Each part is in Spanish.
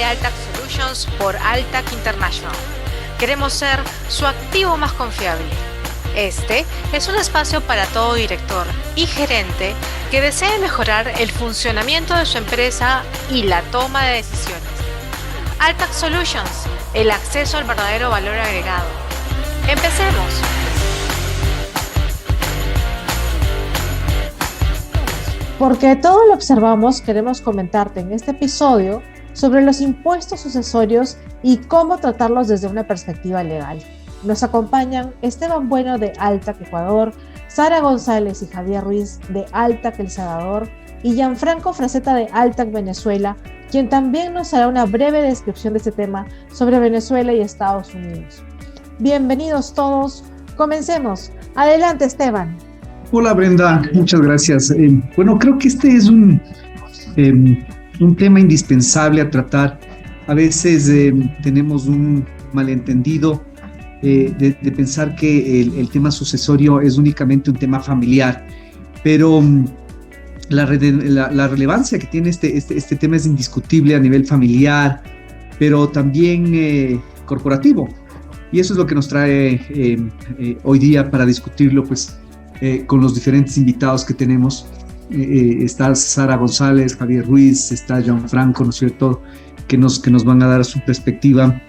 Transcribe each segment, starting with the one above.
de Altac Solutions por Altac International. Queremos ser su activo más confiable. Este es un espacio para todo director y gerente que desee mejorar el funcionamiento de su empresa y la toma de decisiones. Altac Solutions, el acceso al verdadero valor agregado. ¡Empecemos! Porque todo lo observamos, queremos comentarte en este episodio sobre los impuestos sucesorios y cómo tratarlos desde una perspectiva legal. Nos acompañan Esteban Bueno de Altac Ecuador, Sara González y Javier Ruiz de Altac El Salvador y Gianfranco Frazetta de Altac Venezuela, quien también nos hará una breve descripción de este tema sobre Venezuela y Estados Unidos. Bienvenidos todos, comencemos. Adelante, Esteban. Hola Brenda, muchas gracias. Bueno, creo que este es un tema indispensable a tratar. A veces tenemos un malentendido de pensar que el tema sucesorio es únicamente un tema familiar, pero la relevancia que tiene este tema es indiscutible a nivel familiar, pero también corporativo. Y eso es lo que nos trae hoy día para discutirlo, pues, con los diferentes invitados que tenemos. Está Sara González, Javier Ruiz, está Gianfranco, ¿no es cierto?, que nos van a dar su perspectiva,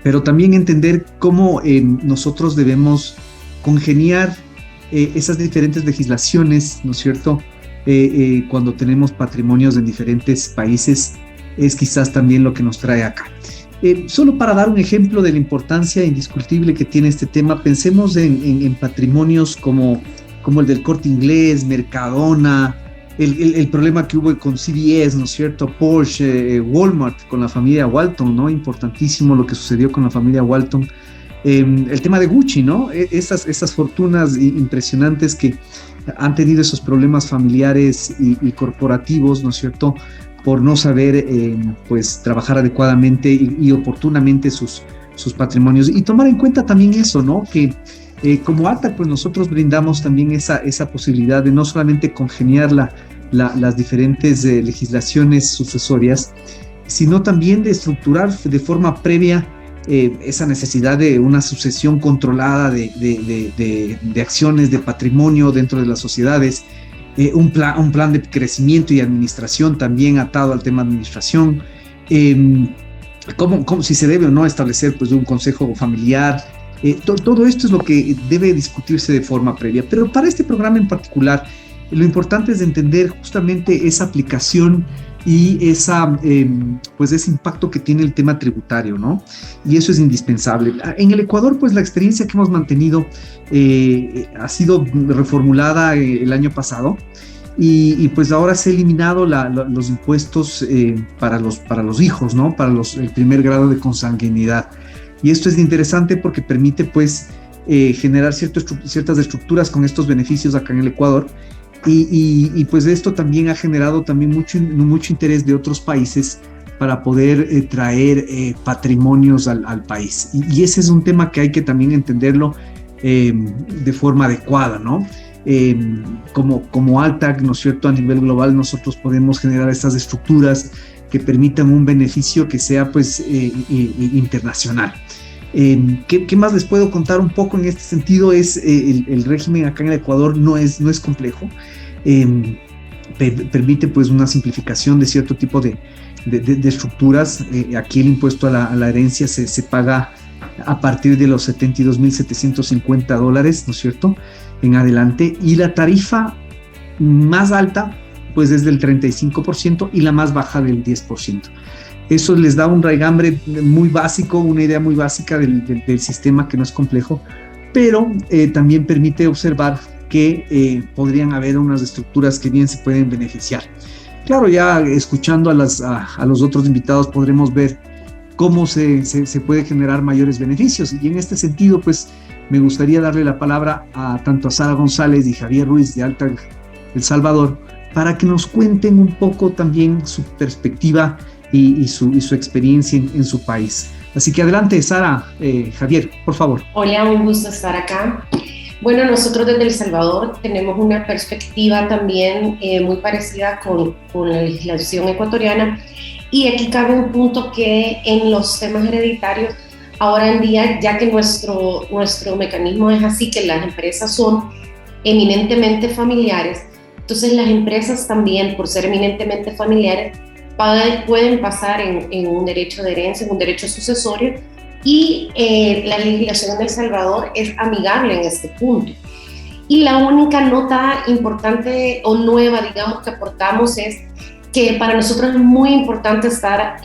pero también entender cómo nosotros debemos congeniar esas diferentes legislaciones, ¿no es cierto?, cuando tenemos patrimonios en diferentes países, es quizás también lo que nos trae acá. Solo para dar un ejemplo de la importancia indiscutible que tiene este tema, pensemos en patrimonios como el del Corte Inglés, Mercadona, el problema que hubo con CVS, ¿no es cierto?, Porsche, Walmart, con la familia Walton, ¿no? Importantísimo lo que sucedió con la familia Walton. El tema de Gucci, ¿no? Esas fortunas impresionantes que han tenido esos problemas familiares y corporativos, ¿no es cierto?, por no saber pues trabajar adecuadamente y oportunamente sus patrimonios. Y tomar en cuenta también eso, ¿no? Que como Altac, pues nosotros brindamos también esa posibilidad de no solamente congeniar las diferentes legislaciones sucesorias, sino también de estructurar de forma previa esa necesidad de una sucesión controlada de acciones de patrimonio dentro de las sociedades. Un plan de crecimiento y administración también atado al tema de administración, cómo si se debe o no establecer pues un consejo familiar. Todo esto es lo que debe discutirse de forma previa, pero para este programa en particular lo importante es entender justamente esa aplicación y ese impacto que tiene el tema tributario, ¿no? Y eso es indispensable. En el Ecuador, pues la experiencia que hemos mantenido ha sido reformulada el año pasado y pues ahora se ha eliminado los impuestos para los hijos, ¿no? Para el primer grado de consanguinidad. Y esto es interesante porque permite pues generar ciertas estructuras con estos beneficios acá en el Ecuador. Y pues esto también ha generado también mucho interés de otros países para poder traer patrimonios al país. Y ese es un tema que hay que también entenderlo de forma adecuada, ¿no? Como Altac, ¿no es cierto?, a nivel global nosotros podemos generar estas estructuras que permitan un beneficio que sea pues internacional. ¿Qué más les puedo contar un poco en este sentido? Es el régimen acá en el Ecuador no es complejo, permite pues una simplificación de cierto tipo de estructuras. Aquí el impuesto a la herencia se paga a partir de los $72,750, ¿no es cierto?, en adelante, y la tarifa más alta pues es del 35% y la más baja del 10%. Eso les da un raigambre muy básico, una idea muy básica del sistema, que no es complejo, pero también permite observar que podrían haber unas estructuras que bien se pueden beneficiar. Claro, ya escuchando a los otros invitados podremos ver cómo se puede generar mayores beneficios. Y en este sentido, pues me gustaría darle la palabra tanto a Sara González y Javier Ruiz de Altac El Salvador para que nos cuenten un poco también su perspectiva y su experiencia en su país. Así que adelante, Sara, Javier, por favor. Hola, un gusto estar acá. Bueno, nosotros desde El Salvador tenemos una perspectiva también muy parecida con la legislación ecuatoriana, y aquí cabe un punto que en los temas hereditarios, ahora en día, ya que nuestro mecanismo es así, que las empresas son eminentemente familiares, entonces las empresas también, por ser eminentemente familiares, pueden pasar en un derecho de herencia, en un derecho sucesorio, y la legislación de El Salvador es amigable en este punto. Y la única nota importante o nueva, digamos, que aportamos es que para nosotros es muy importante estar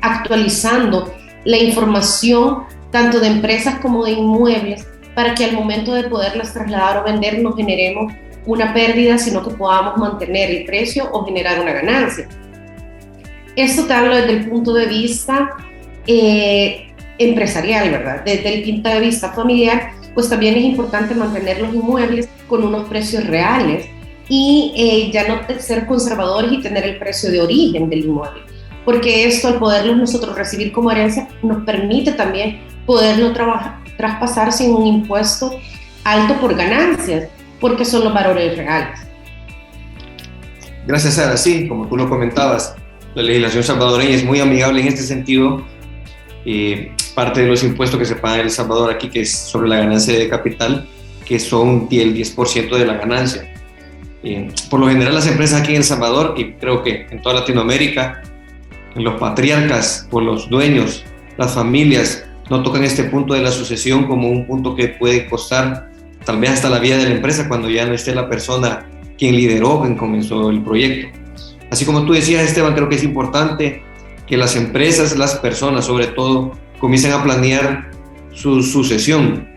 actualizando la información tanto de empresas como de inmuebles, para que al momento de poderlas trasladar o vender no generemos una pérdida, sino que podamos mantener el precio o generar una ganancia. Esto te hablo desde el punto de vista empresarial, ¿verdad? Desde el punto de vista familiar, pues también es importante mantener los inmuebles con unos precios reales y ya no ser conservadores y tener el precio de origen del inmueble, porque esto, al poderlos nosotros recibir como herencia, nos permite también poderlo traspasar sin un impuesto alto por ganancias, porque son los valores reales. Gracias, Sara. Sí, como tú lo comentabas, la legislación salvadoreña es muy amigable en este sentido. Parte de los impuestos que se pagan en El Salvador aquí, que es sobre la ganancia de capital, que son el 10% de la ganancia. Por lo general, las empresas aquí en El Salvador, y creo que en toda Latinoamérica, los patriarcas o los dueños, las familias, no tocan este punto de la sucesión como un punto que puede costar tal vez hasta la vida de la empresa cuando ya no esté la persona quien lideró, quien comenzó el proyecto. Así como tú decías, Esteban, creo que es importante que las empresas, las personas sobre todo, comiencen a planear su sucesión,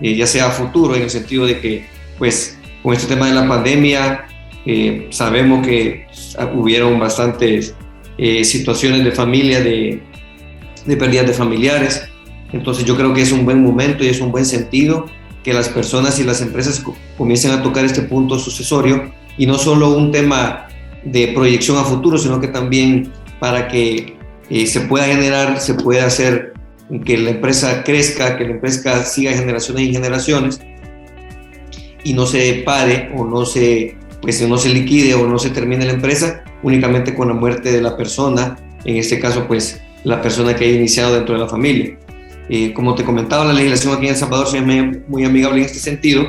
ya sea a futuro, en el sentido de que, pues, con este tema de la pandemia, sabemos que hubieron bastantes situaciones de familia, de pérdidas de familiares. Entonces yo creo que es un buen momento y es un buen sentido que las personas y las empresas comiencen a tocar este punto sucesorio, y no solo un tema de proyección a futuro, sino que también para que se pueda generar, se pueda hacer que la empresa crezca, que la empresa siga generaciones y generaciones, y no se pare o no se liquide o no se termine la empresa únicamente con la muerte de la persona, en este caso pues la persona que haya iniciado dentro de la familia. Como te comentaba, la legislación aquí en El Salvador es muy amigable en este sentido,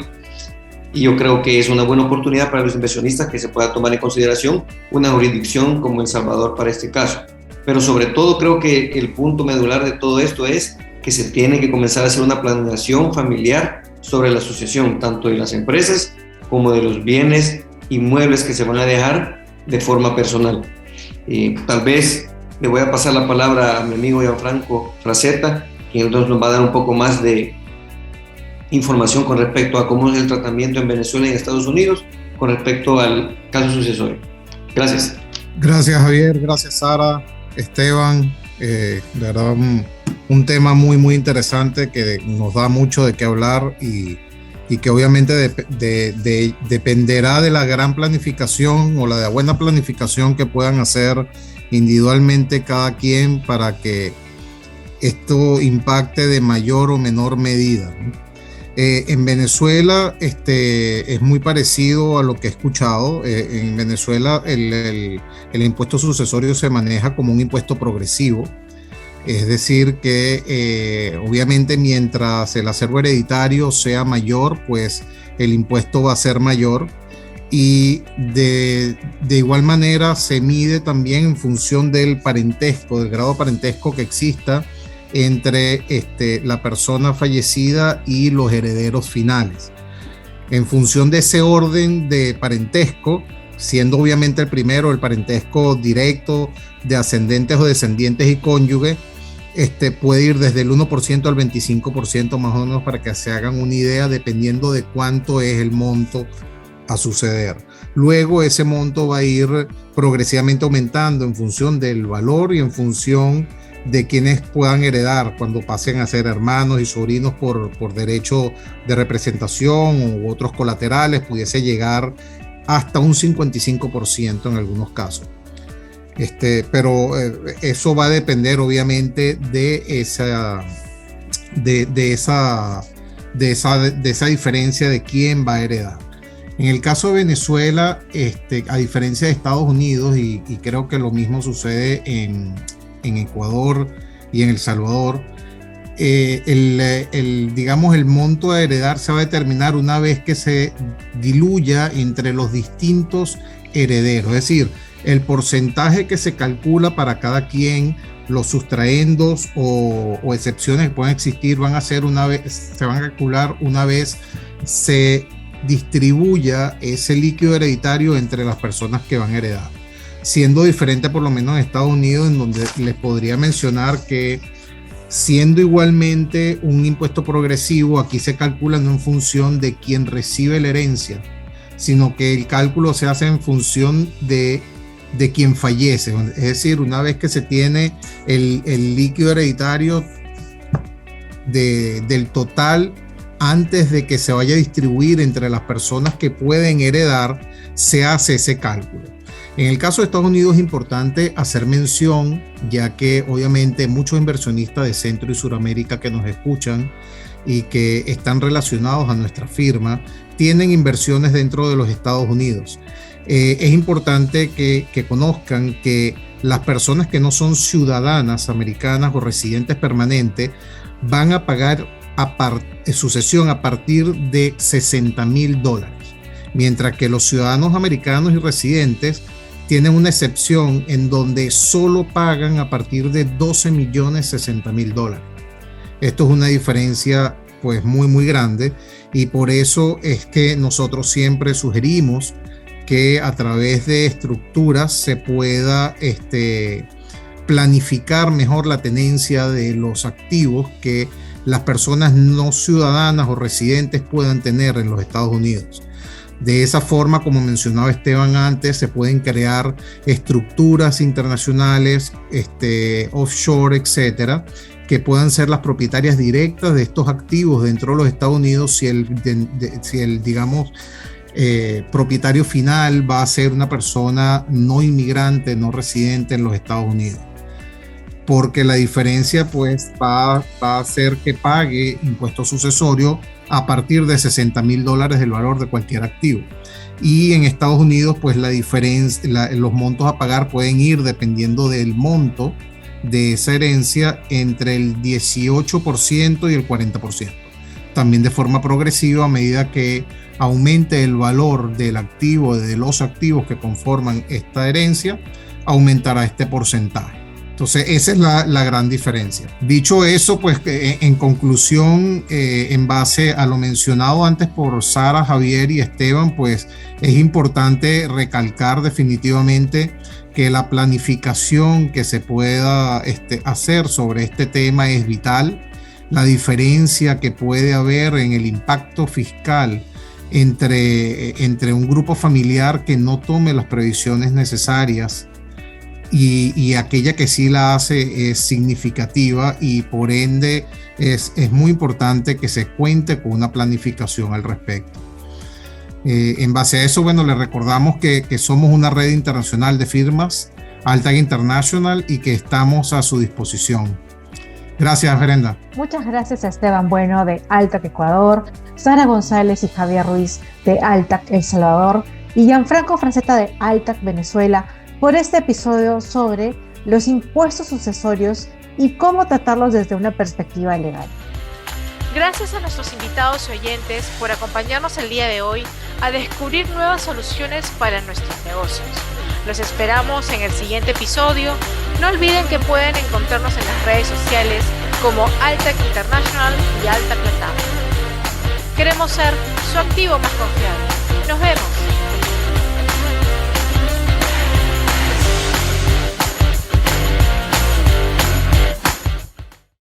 y yo creo que es una buena oportunidad para los inversionistas que se pueda tomar en consideración una jurisdicción como El Salvador para este caso. Pero sobre todo creo que el punto medular de todo esto es que se tiene que comenzar a hacer una planeación familiar sobre la sucesión, tanto de las empresas como de los bienes inmuebles que se van a dejar de forma personal. Tal vez le voy a pasar la palabra a mi amigo Gianfranco Frazetta, quien entonces nos va a dar un poco más de información con respecto a cómo es el tratamiento en Venezuela y en Estados Unidos con respecto al caso sucesorio. Gracias. Gracias, Javier. Gracias, Sara, Esteban. De verdad, un tema muy, muy interesante que nos da mucho de qué hablar y que obviamente dependerá de la gran planificación o la buena planificación que puedan hacer individualmente cada quien para que esto impacte de mayor o menor medida, ¿no? En Venezuela es muy parecido a lo que he escuchado. En Venezuela el impuesto sucesorio se maneja como un impuesto progresivo, es decir que obviamente mientras el acervo hereditario sea mayor, pues el impuesto va a ser mayor, y de igual manera se mide también en función del parentesco, del grado de parentesco que exista entre la persona fallecida y los herederos finales. En función de ese orden de parentesco, siendo obviamente el primero el parentesco directo de ascendentes o descendientes y cónyuge, puede ir desde el 1% al 25% más o menos, para que se hagan una idea, dependiendo de cuánto es el monto a suceder. Luego ese monto va a ir progresivamente aumentando en función del valor y en función de quienes puedan heredar cuando pasen a ser hermanos y sobrinos por derecho de representación u otros colaterales. Pudiese llegar hasta un 55% en algunos casos. Pero eso va a depender obviamente de esa de esa diferencia de quién va a heredar. En el caso de Venezuela, a diferencia de Estados Unidos, y creo que lo mismo sucede en Ecuador y en El Salvador, digamos, el monto a heredar se va a determinar una vez que se diluya entre los distintos herederos, es decir, el porcentaje que se calcula para cada quien, los sustraendos o excepciones que pueden existir se van a calcular una vez se distribuya ese líquido hereditario entre las personas que van a heredar, siendo diferente por lo menos en Estados Unidos, en donde les podría mencionar que siendo igualmente un impuesto progresivo, aquí se calcula no en función de quien recibe la herencia, sino que el cálculo se hace en función de quien fallece. Es decir, una vez que se tiene el líquido hereditario del total, antes de que se vaya a distribuir entre las personas que pueden heredar, se hace ese cálculo. En el caso de Estados Unidos es importante hacer mención, ya que obviamente muchos inversionistas de Centro y Suramérica que nos escuchan y que están relacionados a nuestra firma, tienen inversiones dentro de los Estados Unidos. Es importante que conozcan que las personas que no son ciudadanas americanas o residentes permanentes van a pagar sucesión a partir de $60,000, mientras que los ciudadanos americanos y residentes tienen una excepción en donde solo pagan a partir de $12,060,000. Esto es una diferencia pues muy grande, y por eso es que nosotros siempre sugerimos que a través de estructuras se pueda planificar mejor la tenencia de los activos que las personas no ciudadanas o residentes puedan tener en los Estados Unidos. De esa forma, como mencionaba Esteban antes, se pueden crear estructuras internacionales, offshore, etcétera, que puedan ser las propietarias directas de estos activos dentro de los Estados Unidos si el digamos, propietario final va a ser una persona no inmigrante, no residente en los Estados Unidos. Porque la diferencia pues va a hacer que pague impuesto sucesorio a partir de $60,000 del valor de cualquier activo. Y en Estados Unidos pues la diferencia, los montos a pagar pueden ir dependiendo del monto de esa herencia entre el 18% y el 40%. También de forma progresiva a medida que aumente el valor del activo, de los activos que conforman esta herencia, aumentará este porcentaje. Entonces esa es la gran diferencia. Dicho eso, pues en conclusión, en base a lo mencionado antes por Sara, Javier y Esteban, pues es importante recalcar definitivamente que la planificación que se pueda hacer sobre este tema es vital. La diferencia que puede haber en el impacto fiscal entre un grupo familiar que no tome las previsiones necesarias y aquella que sí la hace es significativa, y por ende es muy importante que se cuente con una planificación al respecto. En base a eso, bueno, les recordamos que somos una red internacional de firmas, Altag International, y que estamos a su disposición. Gracias, Brenda. Muchas gracias a Esteban Bueno de Altag Ecuador, Sara González y Javier Ruiz de Altag El Salvador y Gianfranco Francetta de Altag Venezuela por este episodio sobre los impuestos sucesorios y cómo tratarlos desde una perspectiva legal. Gracias a nuestros invitados y oyentes por acompañarnos el día de hoy a descubrir nuevas soluciones para nuestros negocios. Los esperamos en el siguiente episodio. No olviden que pueden encontrarnos en las redes sociales como Altag International y Altag Latam. Queremos ser su activo más confiable. Nos vemos.